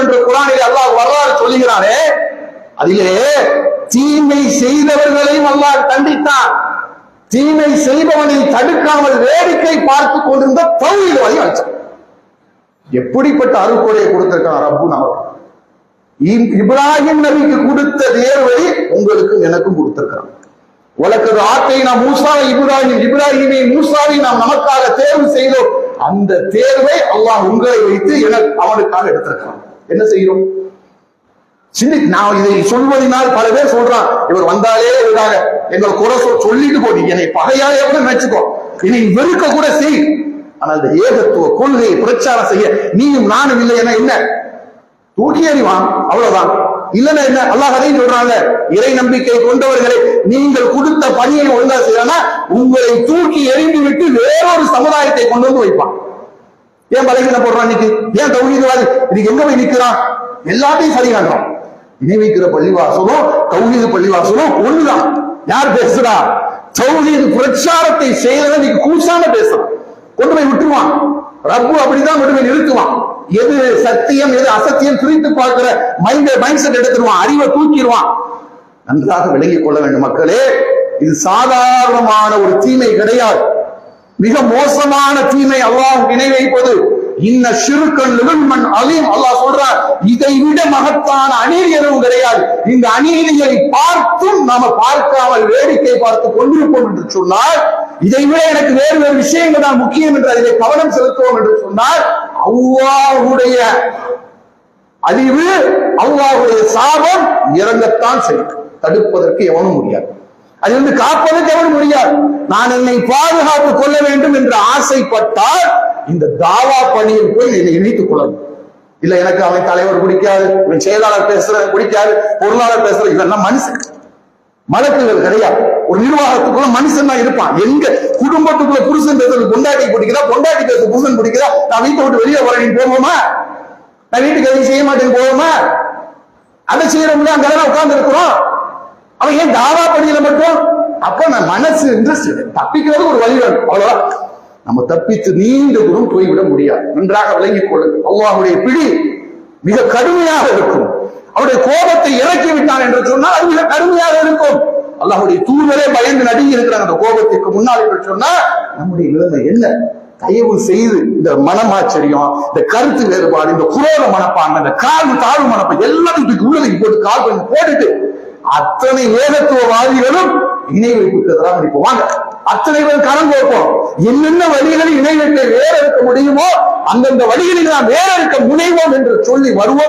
என்று குர்ஆனிலே அல்லாஹ் வரலாறு சொல்லுகிறானே, அதிலே தீமை செய்தவர்களையும் அல்லாஹ் தண்டித்தான். தீமை செய்பவனை தடுக்காமல் வேடிக்கை பார்த்து கொண்டிருந்த தௌஹீதை அழிச்சான். எப்படிப்பட்ட அருள்கொடையை கொடுத்திருக்கான் ரப்பு நமக்கு. இப்ராஹிம் நபிக்கு கொடுத்த தேர்வை உங்களுக்கு எனக்கும் கொடுத்திருக்கிறான். வலக்கது ஆத்தைனா மூசா இப்ராஹிமை மூசாவை நாம் நமக்காக தேர்வு செய்தோம். அந்த தேர்வை அல்லாஹ் உங்களை வைத்து அவனுக்காக எடுத்திருக்கிறான். என்ன செய்கிறோம்? நான் இதை சொல்வதனால் பல பேர் சொல்றான், இவர் வந்தாலே இவராக எங்கள் குறை சொல்லிட்டு போடி, என்னை பகையாலே கூட நினைச்சுக்கோ, என்னை வெறுக்க கூட செய். ஆனால் இந்த ஏகத்துவ கொள்கையை பிரச்சாரம் செய்ய நீயும் நானும் இல்லை என என்ன தூக்கி எறிவான், அவ்வளவுதான். இல்லன்னா என்ன? அல்லாஹ் அதையும் சொல்றாங்க, இறை நம்பிக்கை கொண்டவர்களை நீங்கள் கொடுத்த பணியை ஒழுங்கா செய்யறா உங்களை தூக்கி எறிந்து விட்டு வேறொரு சமுதாயத்தை கொண்டு வந்து வைப்பான். ஏன் பலகீன போடுறான் இன்னைக்கு? ஏன் தௌஹீத்வாதி இன்னைக்கு எங்க போய் நிக்கிறான்? எல்லாத்தையும் சரி காண்றான். இணை வைக்கிற பள்ளிவாசலும் தௌஹீது பள்ளிவாசலும் ஒண்ணுதான். யார் பேசுறா? தௌஹீது பிரச்சாரத்தை செய்யறத நீங்க கூசாம பேசுறான், கொண்டு போய் விட்டுருவான். ரப்பு அப்படிதான் கொண்டு போய் நிறுத்துவான். எது சத்தியம் எது அசத்தியம் பிரித்து பார்க்கிற மைண்ட் செட் எடுத்துருவான், அறிவை தூக்கிடுவான். நன்றாக விளங்கிக் கொள்ள வேண்டும் மக்களே. இது சாதாரணமான ஒரு தீமை கிடையாது, மிக மோசமான தீமை. அல்லாஹ் இணை வைப்பது இன்ன ஷிர்கன் லிமன் அலீம். அல்லாஹ் சொல்றார், இதை விட மகத்தான அநீதி எதுவும் கிடையாது. இந்த அநீதியை பார்த்தும் நாம பார்க்காமல் வேடிக்கை பார்த்து கொண்டிருப்போம் என்று சொன்னால், இதை விட எனக்கு வேறு வேறு விஷயங்கள் தான் முக்கியம் என்று அதிலே கவனம் செலுத்துவோம் என்று சொன்னால், அல்லாஹ்வுடைய அழிவு அல்லாஹ்வுடைய சாபம் இறங்கத்தான் செய்யும். தடுப்பதற்கு எவனும் முடியாது, அது காப்பதற்கு எவனும் முடியாது. நான் என்னை பாதுகாத்துக் கொள்ள வேண்டும் என்று ஆசைப்பட்டால் இந்த தாவா பணியில் போய் என்னை இணைத்துக் கொள்ளணும். இல்ல எனக்கு அவன் தலைவர் பிடிக்காது, இவன் செயலாளர் பேசுறது பிடிக்காது, பொருளாளர் பேசுறது, இதெல்லாம் மனுஷன், மலக்குகள் கிடையாது. ஒரு நிர்வாகத்துக்குள்ள மனுஷன் தான் இருப்பான். எங்க குடும்பத்துக்குள்ள புருஷன் பேசுறது பொண்டாட்டி பிடிக்குதா, பொண்டாட்டி பேசுறது புருஷன் பிடிக்குதா? நான் வீட்டை விட்டு வெளியே வரேன் போவோமா? நான் வீட்டுக்கு எதையும் செய்ய மாட்டேன் போவோமா? அதை செய்யறோம்ல, அங்கெல்லாம் உட்கார்ந்து இருக்கிறோம். அவன் ஏன் தாவா பணியில மட்டும்? அப்ப நான் மனசு இன்ட்ரெஸ்ட் தப்பிக்கிறது ஒரு வழி வேணும், அவ்வளவுதான். நம்ம தப்பித்து நீண்ட தூரம் போய்விட முடியாது. நன்றாக விளங்கிக் கொள்ளுங்கள். அல்லாஹ்வுடைய பிடி மிக கடுமையாக இருக்கும். அவருடைய கோபத்தை இறக்கி விட்டான் என்று சொன்னால் அது மிக கடுமையாக இருக்கும். அல்லாஹ்வுடைய தூதரே பயந்து நடுங்கி இருக்கிறாங்க அந்த கோபத்திற்கு முன்னால் என்று சொன்னால் நம்முடைய நிலைமை என்ன? தயவு செய்து இந்த மனமாச்சரியம், இந்த கருத்து வேறுபாடு, இந்த குரோத மனப்பான்மை, இந்த தாழ்வு மனப்பான்மை எல்லாத்துக்கும் உள்ளதுக்கு போட்டு கால் பண்ணி போட்டுட்டு அத்தனை ஏகத்துவவாதிகளும் இணை வைப்புக்கு எதிராக நிற்போம். அத்தனை பேர் கரம் கோப்போம். என்னென்ன வழிகளில் இணை வைப்பை வேற இருக்க முடியுமோ அந்தந்த வழிகளில் நாம் வேற இருக்க முனைவோம் என்று சொல்லி வருவோம்.